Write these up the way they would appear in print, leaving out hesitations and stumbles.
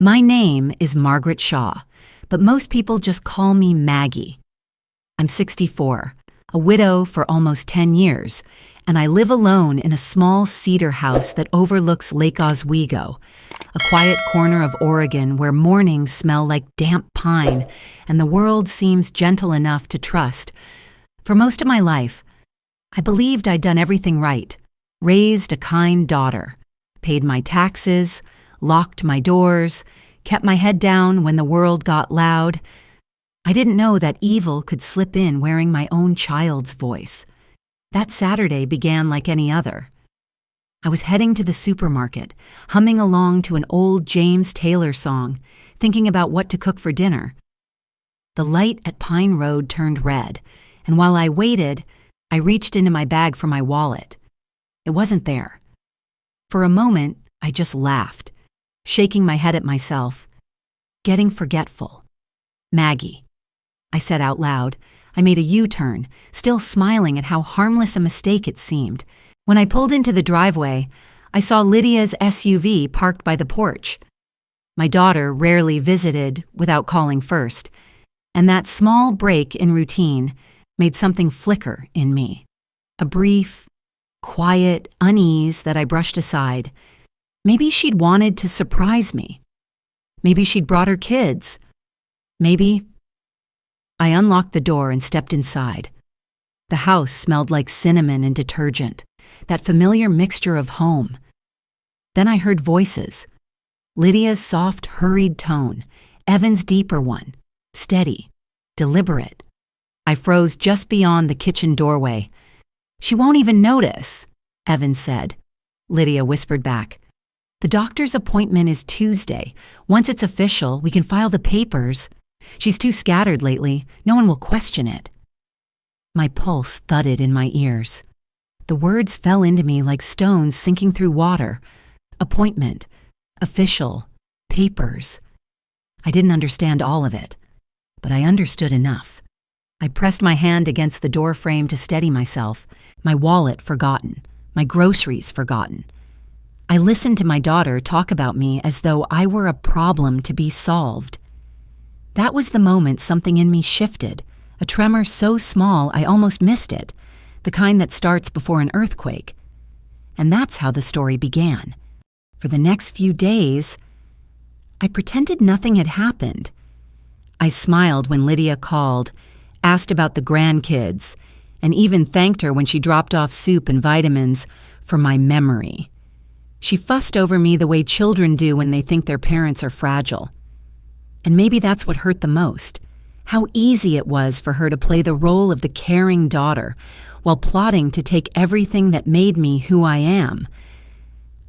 My name is Margaret Shaw, but most people just call me Maggie. I'm 64, a widow for almost 10 years, and I live alone in a small cedar house that overlooks Lake Oswego, a quiet corner of Oregon where mornings smell like damp pine and the world seems gentle enough to trust. For most of my life, I believed I'd done everything right, raised a kind daughter, paid my taxes, locked my doors, kept my head down when the world got loud. I didn't know that evil could slip in wearing my own child's voice. That Saturday began like any other. I was heading to the supermarket, humming along to an old James Taylor song, thinking about what to cook for dinner. The light at Pine Road turned red, and while I waited, I reached into my bag for my wallet. It wasn't there. For a moment, I just laughed, shaking my head at myself, getting forgetful. Maggie, I said out loud. I made a U-turn, still smiling at how harmless a mistake it seemed. When I pulled into the driveway, I saw Lydia's SUV parked by the porch. My daughter rarely visited without calling first, and that small break in routine made something flicker in me. A brief, quiet unease that I brushed aside. Maybe she'd wanted to surprise me. Maybe she'd brought her kids. Maybe. I unlocked the door and stepped inside. The house smelled like cinnamon and detergent, that familiar mixture of home. Then I heard voices. Lydia's soft, hurried tone, Evan's deeper one, steady, deliberate. I froze just beyond the kitchen doorway. "She won't even notice," Evan said. Lydia whispered back. "The doctor's appointment is Tuesday. Once it's official, we can file the papers. She's too scattered lately. No one will question it." My pulse thudded in my ears. The words fell into me like stones sinking through water. Appointment, official, papers. I didn't understand all of it, but I understood enough. I pressed my hand against the door frame to steady myself, my wallet forgotten, my groceries forgotten. I listened to my daughter talk about me as though I were a problem to be solved. That was the moment something in me shifted, a tremor so small I almost missed it, the kind that starts before an earthquake. And that's how the story began. For the next few days, I pretended nothing had happened. I smiled when Lydia called, asked about the grandkids, and even thanked her when she dropped off soup and vitamins for my memory. She fussed over me the way children do when they think their parents are fragile. And maybe that's what hurt the most, how easy it was for her to play the role of the caring daughter while plotting to take everything that made me who I am.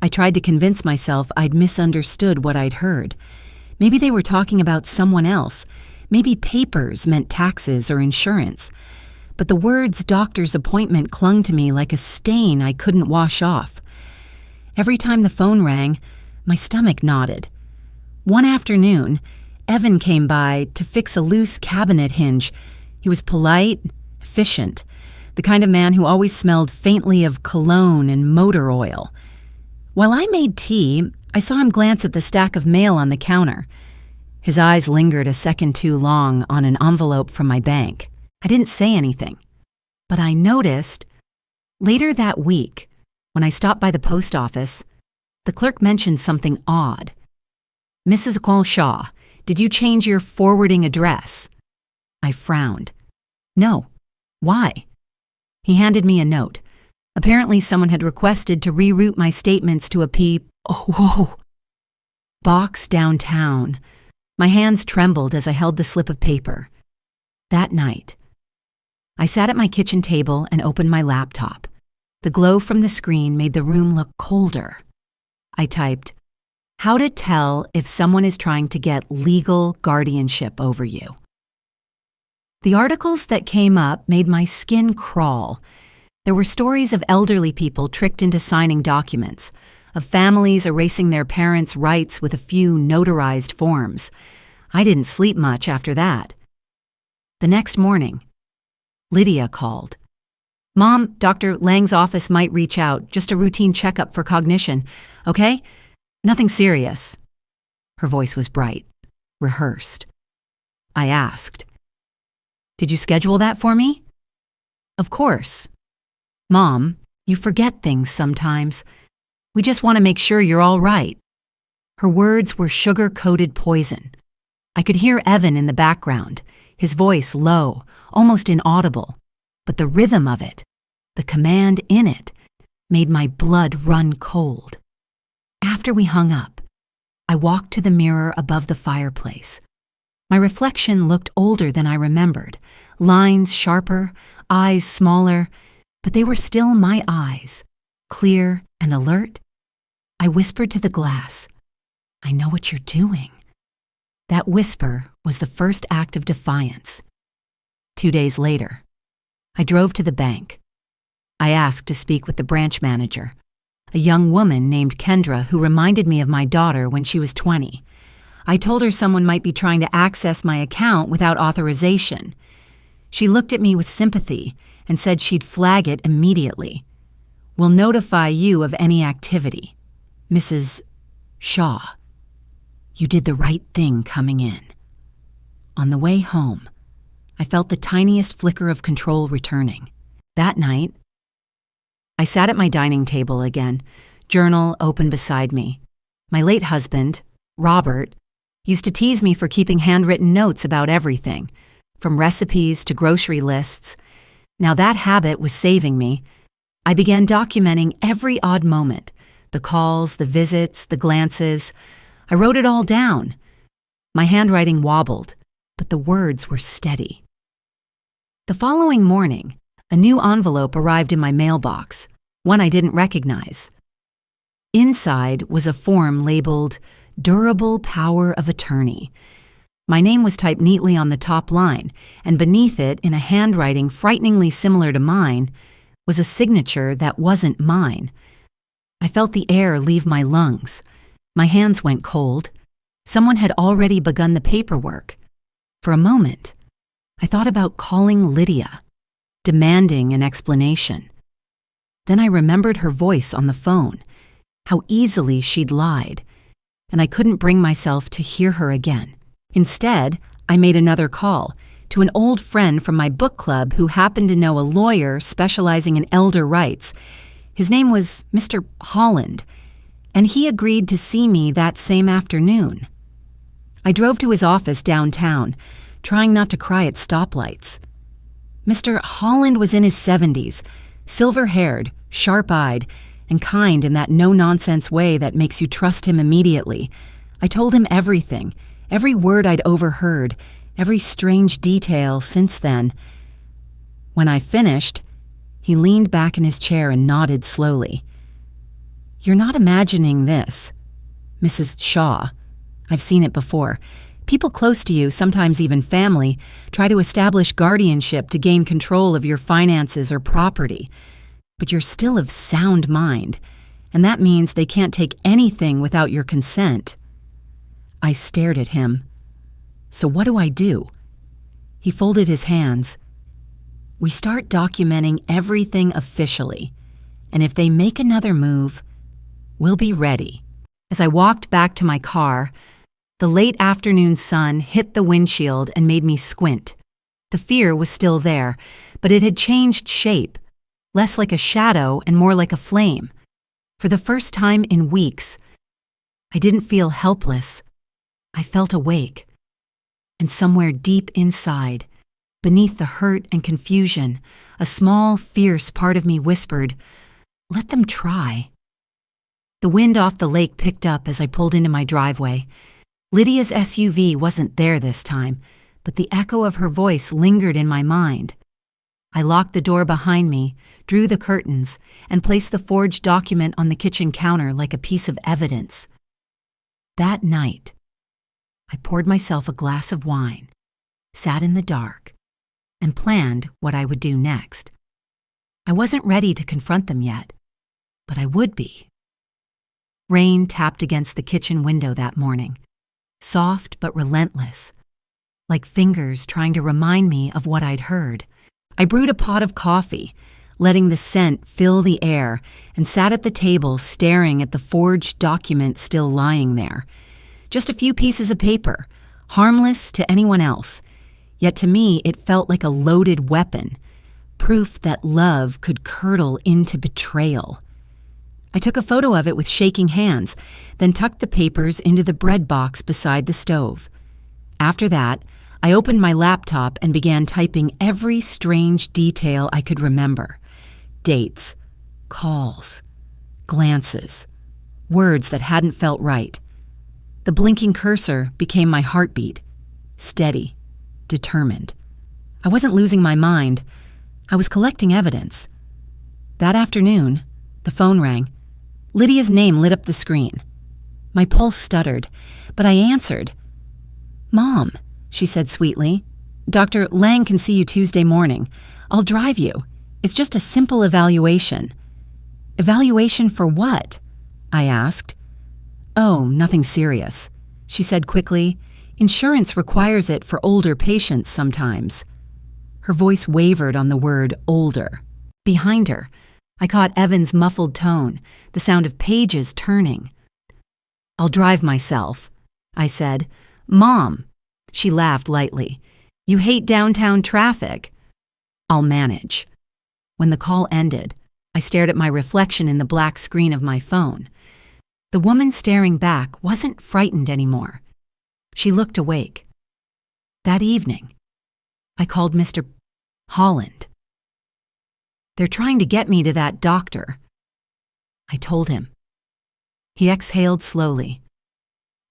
I tried to convince myself I'd misunderstood what I'd heard. Maybe they were talking about someone else. Maybe papers meant taxes or insurance. But the words doctor's appointment clung to me like a stain I couldn't wash off. Every time the phone rang, my stomach knotted. One afternoon, Evan came by to fix a loose cabinet hinge. He was polite, efficient, the kind of man who always smelled faintly of cologne and motor oil. While I made tea, I saw him glance at the stack of mail on the counter. His eyes lingered a second too long on an envelope from my bank. I didn't say anything, but I noticed later that week, when I stopped by the post office, the clerk mentioned something odd. "Mrs. Shaw, did you change your forwarding address?" I frowned. "No. Why?" He handed me a note. Apparently someone had requested to reroute my statements to a box downtown. My hands trembled as I held the slip of paper. That night, I sat at my kitchen table and opened my laptop. The glow from the screen made the room look colder. I typed, "How to tell if someone is trying to get legal guardianship over you." The articles that came up made my skin crawl. There were stories of elderly people tricked into signing documents, of families erasing their parents' rights with a few notarized forms. I didn't sleep much after that. The next morning, Lydia called. "Mom, Dr. Lang's office might reach out, just a routine checkup for cognition, okay? Nothing serious." Her voice was bright, rehearsed. I asked, "Did you schedule that for me?" "Of course." "Mom, you forget things sometimes. We just want to make sure you're all right." Her words were sugar-coated poison. I could hear Evan in the background, his voice low, almost inaudible, but the rhythm of it, the command in it, made my blood run cold. After we hung up, I walked to the mirror above the fireplace. My reflection looked older than I remembered, lines sharper, eyes smaller, but they were still my eyes, clear and alert. I whispered to the glass, "I know what you're doing." That whisper was the first act of defiance. 2 days later, I drove to the bank. I asked to speak with the branch manager, a young woman named Kendra who reminded me of my daughter when she was 20. I told her someone might be trying to access my account without authorization. She looked at me with sympathy and said she'd flag it immediately. "We'll notify you of any activity. Mrs. Shaw, you did the right thing coming in." On the way home, I felt the tiniest flicker of control returning. That night, I sat at my dining table again, journal open beside me. My late husband, Robert, used to tease me for keeping handwritten notes about everything, from recipes to grocery lists. Now that habit was saving me. I began documenting every odd moment, the calls, the visits, the glances. I wrote it all down. My handwriting wobbled, but the words were steady. The following morning, a new envelope arrived in my mailbox, one I didn't recognize. Inside was a form labeled Durable Power of Attorney. My name was typed neatly on the top line, and beneath it, in a handwriting frighteningly similar to mine, was a signature that wasn't mine. I felt the air leave my lungs. My hands went cold. Someone had already begun the paperwork. For a moment, I thought about calling Lydia, demanding an explanation. Then I remembered her voice on the phone, how easily she'd lied, and I couldn't bring myself to hear her again. Instead, I made another call to an old friend from my book club who happened to know a lawyer specializing in elder rights. His name was Mr. Holland, and he agreed to see me that same afternoon. I drove to his office downtown, trying not to cry at stoplights. Mr. Holland was in his 70s, silver-haired, sharp-eyed, and kind in that no-nonsense way that makes you trust him immediately. I told him everything, every word I'd overheard, every strange detail since then. When I finished, he leaned back in his chair and nodded slowly. "You're not imagining this, Mrs. Shaw. I've seen it before. People close to you, sometimes even family, try to establish guardianship to gain control of your finances or property. But you're still of sound mind, and that means they can't take anything without your consent." I stared at him. "So what do I do?" He folded his hands. "We start documenting everything officially, and if they make another move, we'll be ready." As I walked back to my car, the late afternoon sun hit the windshield and made me squint. The fear was still there, but it had changed shape, less like a shadow and more like a flame. For the first time in weeks, I didn't feel helpless. I felt awake. And somewhere deep inside, beneath the hurt and confusion, a small, fierce part of me whispered, "Let them try." The wind off the lake picked up as I pulled into my driveway. Lydia's SUV wasn't there this time, but the echo of her voice lingered in my mind. I locked the door behind me, drew the curtains, and placed the forged document on the kitchen counter like a piece of evidence. That night, I poured myself a glass of wine, sat in the dark, and planned what I would do next. I wasn't ready to confront them yet, but I would be. Rain tapped against the kitchen window that morning, soft but relentless, like fingers trying to remind me of what I'd heard. I brewed a pot of coffee, letting the scent fill the air, and sat at the table staring at the forged document still lying there. Just a few pieces of paper, harmless to anyone else. Yet to me, it felt like a loaded weapon, proof that love could curdle into betrayal. I took a photo of it with shaking hands, then tucked the papers into the bread box beside the stove. After that, I opened my laptop and began typing every strange detail I could remember. Dates, calls, glances, words that hadn't felt right. The blinking cursor became my heartbeat, steady, determined. I wasn't losing my mind. I was collecting evidence. That afternoon, the phone rang. Lydia's name lit up the screen. My pulse stuttered, but I answered. "Mom," she said sweetly, "Dr. Lang can see you Tuesday morning. I'll drive you. It's just a simple evaluation." "Evaluation for what?" I asked. "Oh, nothing serious," she said quickly. "Insurance requires it for older patients sometimes." Her voice wavered on the word older. Behind her, I caught Evan's muffled tone, the sound of pages turning. "I'll drive myself," I said. "Mom," she laughed lightly, "you hate downtown traffic." "I'll manage." When the call ended, I stared at my reflection in the black screen of my phone. The woman staring back wasn't frightened anymore. She looked awake. That evening, I called Mr. Holland. "They're trying to get me to that doctor," I told him. He exhaled slowly.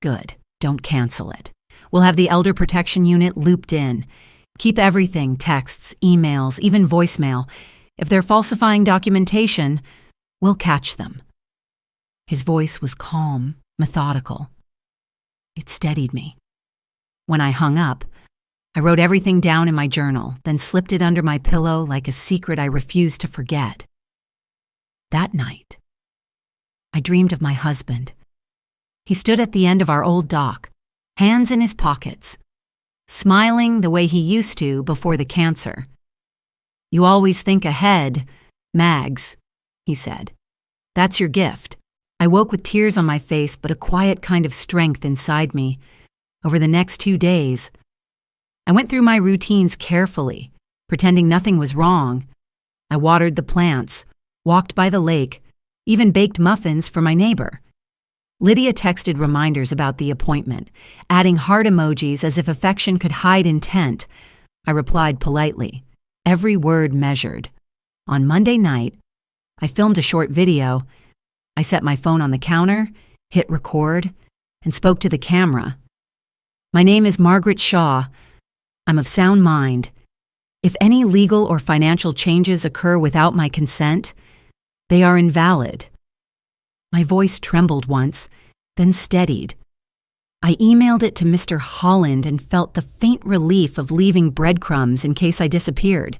"Good, don't cancel it. We'll have the Elder Protection Unit looped in. Keep everything, texts, emails, even voicemail. If they're falsifying documentation, we'll catch them." His voice was calm, methodical. It steadied me. When I hung up, I wrote everything down in my journal, then slipped it under my pillow like a secret I refused to forget. That night, I dreamed of my husband. He stood at the end of our old dock, hands in his pockets, smiling the way he used to before the cancer. "You always think ahead, Mags," he said. "That's your gift." I woke with tears on my face, but a quiet kind of strength inside me. Over the next 2 days, I went through my routines carefully, pretending nothing was wrong. I watered the plants, walked by the lake, even baked muffins for my neighbor. Lydia texted reminders about the appointment, adding heart emojis as if affection could hide intent. I replied politely, every word measured. On Monday night, I filmed a short video. I set my phone on the counter, hit record, and spoke to the camera. "My name is Margaret Shaw. I'm of sound mind. If any legal or financial changes occur without my consent, they are invalid." My voice trembled once, then steadied. I emailed it to Mr. Holland and felt the faint relief of leaving breadcrumbs in case I disappeared.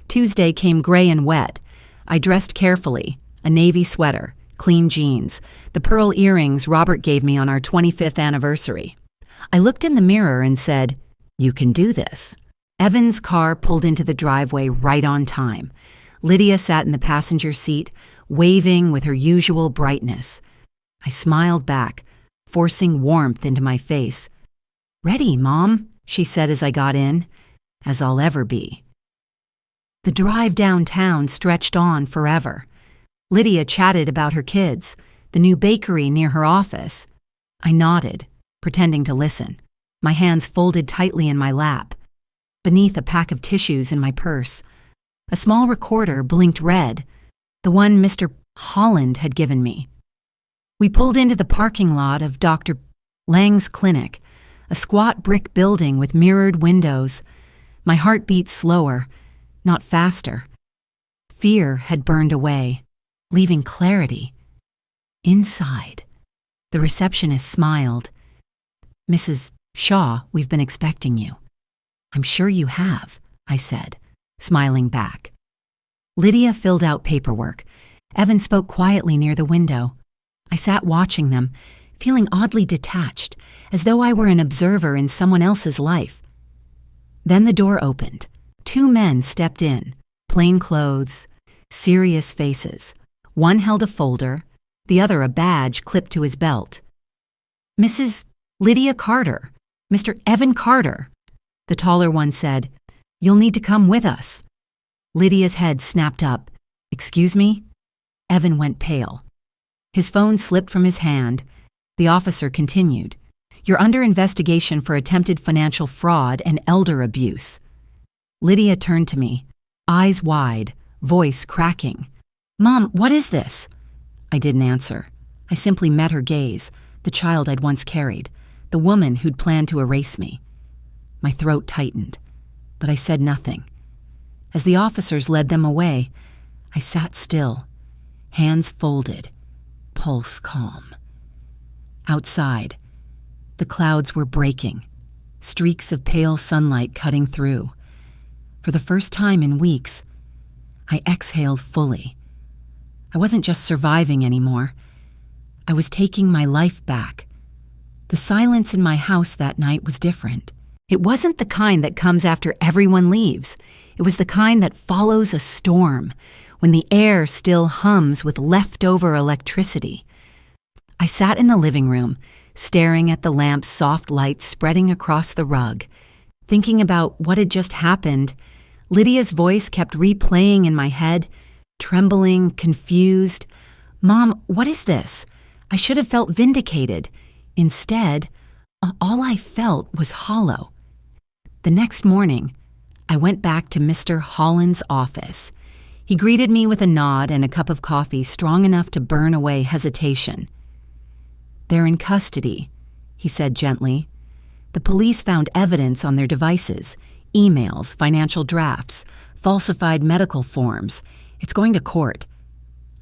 Tuesday came gray and wet. I dressed carefully, a navy sweater, clean jeans, the pearl earrings Robert gave me on our 25th anniversary. I looked in the mirror and said, "You can do this." Evan's car pulled into the driveway right on time. Lydia sat in the passenger seat, waving with her usual brightness. I smiled back, forcing warmth into my face. "Ready, Mom," she said as I got in, "as I'll ever be." The drive downtown stretched on forever. Lydia chatted about her kids, the new bakery near her office. I nodded, pretending to listen, my hands folded tightly in my lap. Beneath a pack of tissues in my purse, a small recorder blinked red, the one Mr. Holland had given me. We pulled into the parking lot of Dr. Lang's clinic, a squat brick building with mirrored windows. My heart beat slower, not faster. Fear had burned away, leaving clarity. Inside, the receptionist smiled. "Mrs. Shaw, we've been expecting you." "I'm sure you have," I said, smiling back. Lydia filled out paperwork. Evan spoke quietly near the window. I sat watching them, feeling oddly detached, as though I were an observer in someone else's life. Then the door opened. 2 men stepped in, plain clothes, serious faces. One held a folder, the other a badge clipped to his belt. "Mrs. Lydia Carter, Mr. Evan Carter. The taller one said, "You'll need to come with us." Lydia's head snapped up. "Excuse me?" Evan went pale. His phone slipped from his hand. The officer continued, "You're under investigation for attempted financial fraud and elder abuse." Lydia turned to me, eyes wide, voice cracking. "Mom, what is this?" I didn't answer. I simply met her gaze, the child I'd once carried, the woman who'd planned to erase me. My throat tightened, but I said nothing. As the officers led them away, I sat still, hands folded, pulse calm. Outside, the clouds were breaking, streaks of pale sunlight cutting through. For the first time in weeks, I exhaled fully. I wasn't just surviving anymore. I was taking my life back. The silence in my house that night was different. It wasn't the kind that comes after everyone leaves. It was the kind that follows a storm, when the air still hums with leftover electricity. I sat in the living room, staring at the lamp's soft light spreading across the rug, thinking about what had just happened. Lydia's voice kept replaying in my head, trembling, confused. "Mom, what is this? I should have felt vindicated." Instead, all I felt was hollow. The next morning, I went back to Mr. Holland's office. He greeted me with a nod and a cup of coffee strong enough to burn away hesitation. "They're in custody," he said gently. "The police found evidence on their devices, emails, financial drafts, falsified medical forms. It's going to court."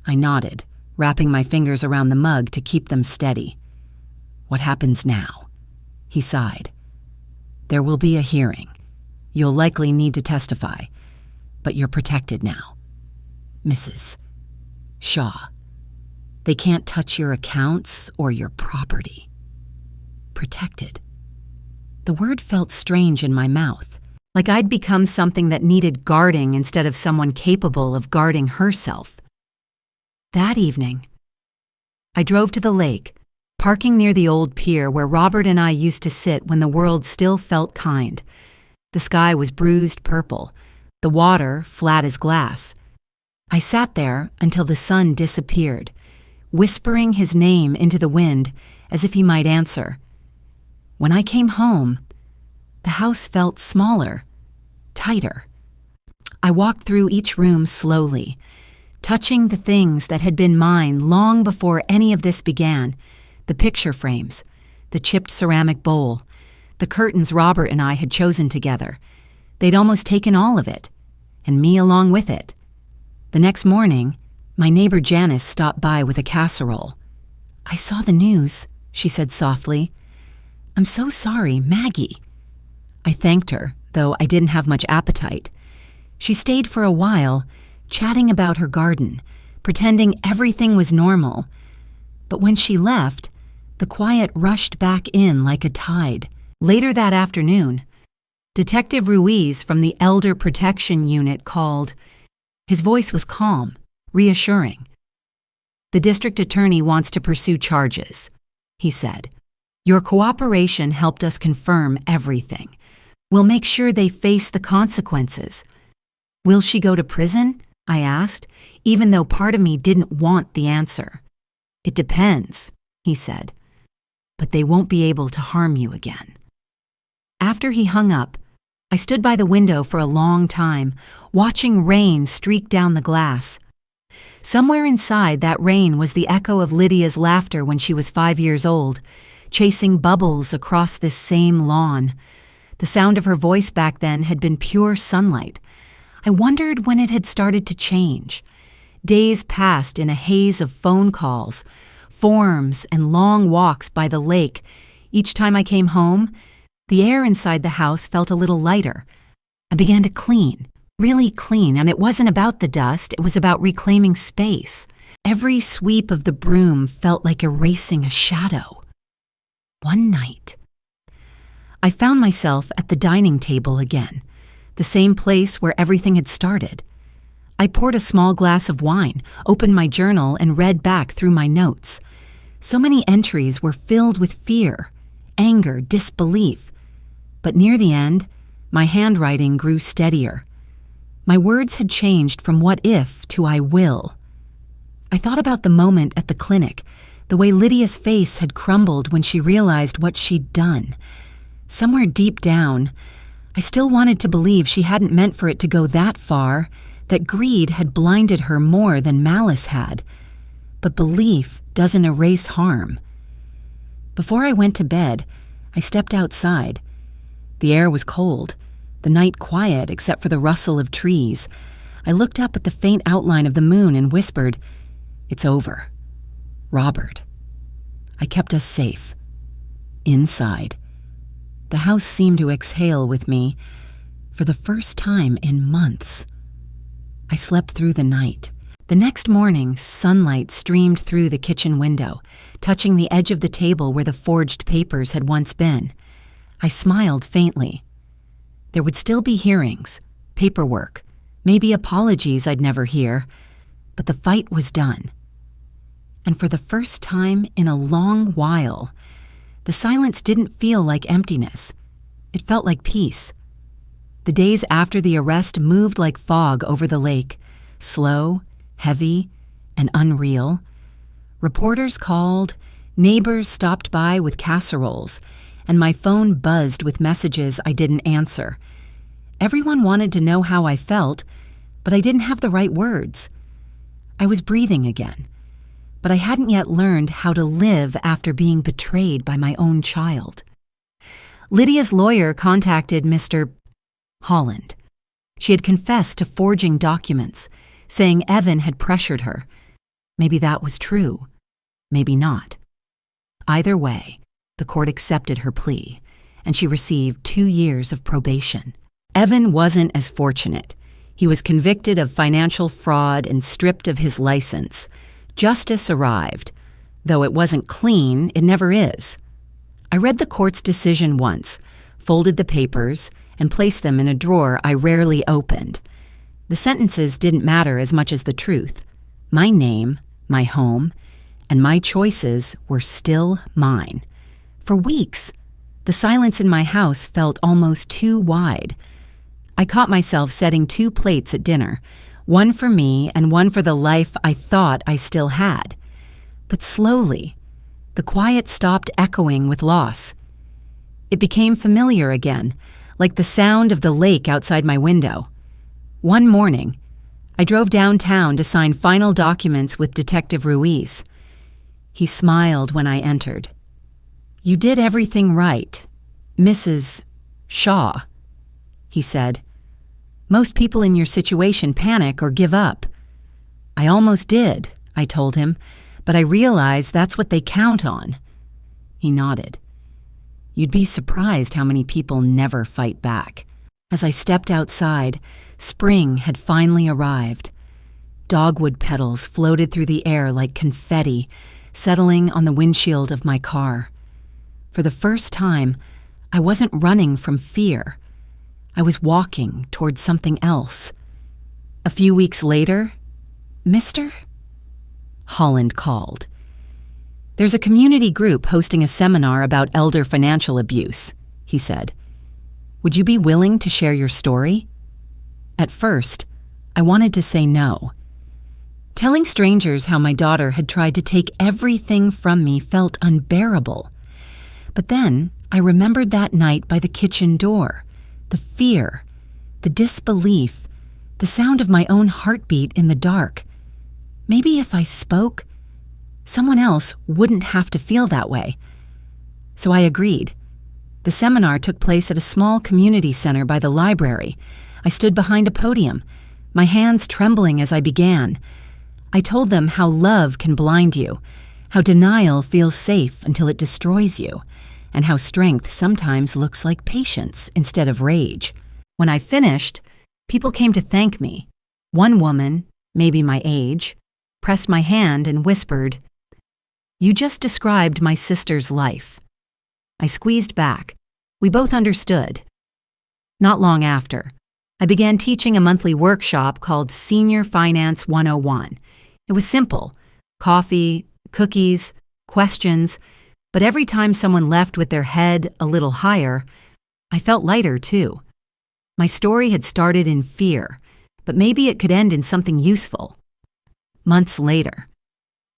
I nodded, wrapping my fingers around the mug to keep them steady. "What happens now?" He sighed. "There will be a hearing. You'll likely need to testify, but you're protected now. Mrs. Shaw. They can't touch your accounts or your property." Protected. The word felt strange in my mouth, like I'd become something that needed guarding instead of someone capable of guarding herself. That evening, I drove to the lake, parking near the old pier where Robert and I used to sit when the world still felt kind. The sky was bruised purple, the water flat as glass. I sat there until the sun disappeared, whispering his name into the wind as if he might answer. When I came home, the house felt smaller, tighter. I walked through each room slowly, touching the things that had been mine long before any of this began. The picture frames, the chipped ceramic bowl, the curtains Robert and I had chosen together. They'd almost taken all of it, and me along with it. The next morning, my neighbor Janice stopped by with a casserole. "I saw the news," she said softly. "I'm so sorry, Maggie." I thanked her, though I didn't have much appetite. She stayed for a while, chatting about her garden, pretending everything was normal. But when she left, the quiet rushed back in like a tide. Later that afternoon, Detective Ruiz from the Elder Protection Unit called. His voice was calm, reassuring. "The district attorney wants to pursue charges," he said. "Your cooperation helped us confirm everything. We'll make sure they face the consequences." "Will she go to prison?" I asked, even though part of me didn't want the answer. "It depends," he said. "But they won't be able to harm you again." After he hung up, I stood by the window for a long time, watching rain streak down the glass. Somewhere inside that rain was the echo of Lydia's laughter when she was 5 years old, chasing bubbles across this same lawn. The sound of her voice back then had been pure sunlight. I wondered when it had started to change. Days passed in a haze of phone calls, forms, and long walks by the lake. Each time I came home, the air inside the house felt a little lighter. I began to clean, really clean, and it wasn't about the dust, it was about reclaiming space. Every sweep of the broom felt like erasing a shadow. One night, I found myself at the dining table again, the same place where everything had started. I poured a small glass of wine, opened my journal, and read back through my notes. So many entries were filled with fear, anger, disbelief. But near the end, my handwriting grew steadier. My words had changed from what if to I will. I thought about the moment at the clinic, the way Lydia's face had crumbled when she realized what she'd done. Somewhere deep down, I still wanted to believe she hadn't meant for it to go that far, that greed had blinded her more than malice had. But belief doesn't erase harm. Before I went to bed, I stepped outside. The air was cold, the night quiet except for the rustle of trees. I looked up at the faint outline of the moon and whispered, "It's over. Robert." I kept us safe. Inside. The house seemed to exhale with me for the first time in months. I slept through the night. The next morning, sunlight streamed through the kitchen window, touching the edge of the table where the forged papers had once been. I smiled faintly. There would still be hearings, paperwork, maybe apologies I'd never hear, but the fight was done. And for the first time in a long while, the silence didn't feel like emptiness. It felt like peace. The days after the arrest moved like fog over the lake, slow, heavy, and unreal. Reporters called, neighbors stopped by with casseroles, and my phone buzzed with messages I didn't answer. Everyone wanted to know how I felt, but I didn't have the right words. I was breathing again, but I hadn't yet learned how to live after being betrayed by my own child. Lydia's lawyer contacted Mr. Holland. She had confessed to forging documents, saying Evan had pressured her. Maybe that was true. Maybe not. Either way, the court accepted her plea, and she received 2 years of probation. Evan wasn't as fortunate. He was convicted of financial fraud and stripped of his license. Justice arrived. Though it wasn't clean, it never is. I read the court's decision once, folded the papers, and placed them in a drawer I rarely opened. The sentences didn't matter as much as the truth. My name, my home, and my choices were still mine. For weeks, the silence in my house felt almost too wide. I caught myself setting 2 plates at dinner, one for me and one for the life I thought I still had. But slowly, the quiet stopped echoing with loss. It became familiar again, like the sound of the lake outside my window. One morning, I drove downtown to sign final documents with Detective Ruiz. He smiled when I entered. "You did everything right, Mrs. Shaw," he said. "Most people in your situation panic or give up." "I almost did," I told him, "but I realize that's what they count on." He nodded. "You'd be surprised how many people never fight back." As I stepped outside, spring had finally arrived. Dogwood petals floated through the air like confetti, settling on the windshield of my car. For the first time, I wasn't running from fear. I was walking toward something else. A few weeks later, "Mr. Holland called. "There's a community group hosting a seminar about elder financial abuse," he said. "Would you be willing to share your story?" At first, I wanted to say no. Telling strangers how my daughter had tried to take everything from me felt unbearable. But then I remembered that night by the kitchen door, the fear, the disbelief, the sound of my own heartbeat in the dark. Maybe if I spoke, someone else wouldn't have to feel that way. So I agreed. The seminar took place at a small community center by the library. I stood behind a podium, my hands trembling as I began. I told them how love can blind you, how denial feels safe until it destroys you, and how strength sometimes looks like patience instead of rage. When I finished, people came to thank me. One woman, maybe my age, pressed my hand and whispered, "You just described my sister's life." I squeezed back. We both understood. Not long after, I began teaching a monthly workshop called Senior Finance 101. It was simple: coffee, cookies, questions, But every time someone left with their head a little higher, I felt lighter too. My story had started in fear, but maybe it could end in something useful. Months later,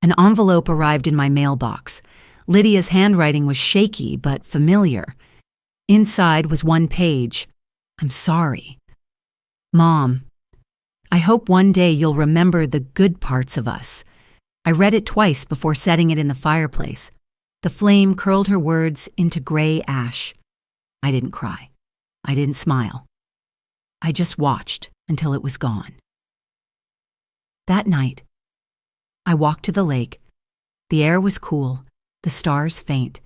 an envelope arrived in my mailbox. Lydia's handwriting was shaky but familiar. Inside was one page. "I'm sorry. Mom, I hope one day you'll remember the good parts of us." I read it twice before setting it in the fireplace. The flame curled her words into gray ash. I didn't cry. I didn't smile. I just watched until it was gone. That night, I walked to the lake. The air was cool, the stars faint.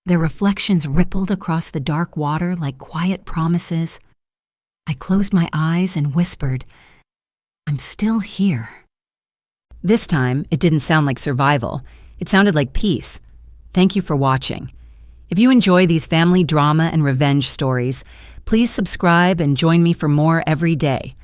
Their reflections rippled across the dark water like quiet promises. I closed my eyes and whispered, "I'm still here." This time, it didn't sound like survival. It sounded like peace. Thank you for watching. If you enjoy these family drama and revenge stories, please subscribe and join me for more every day.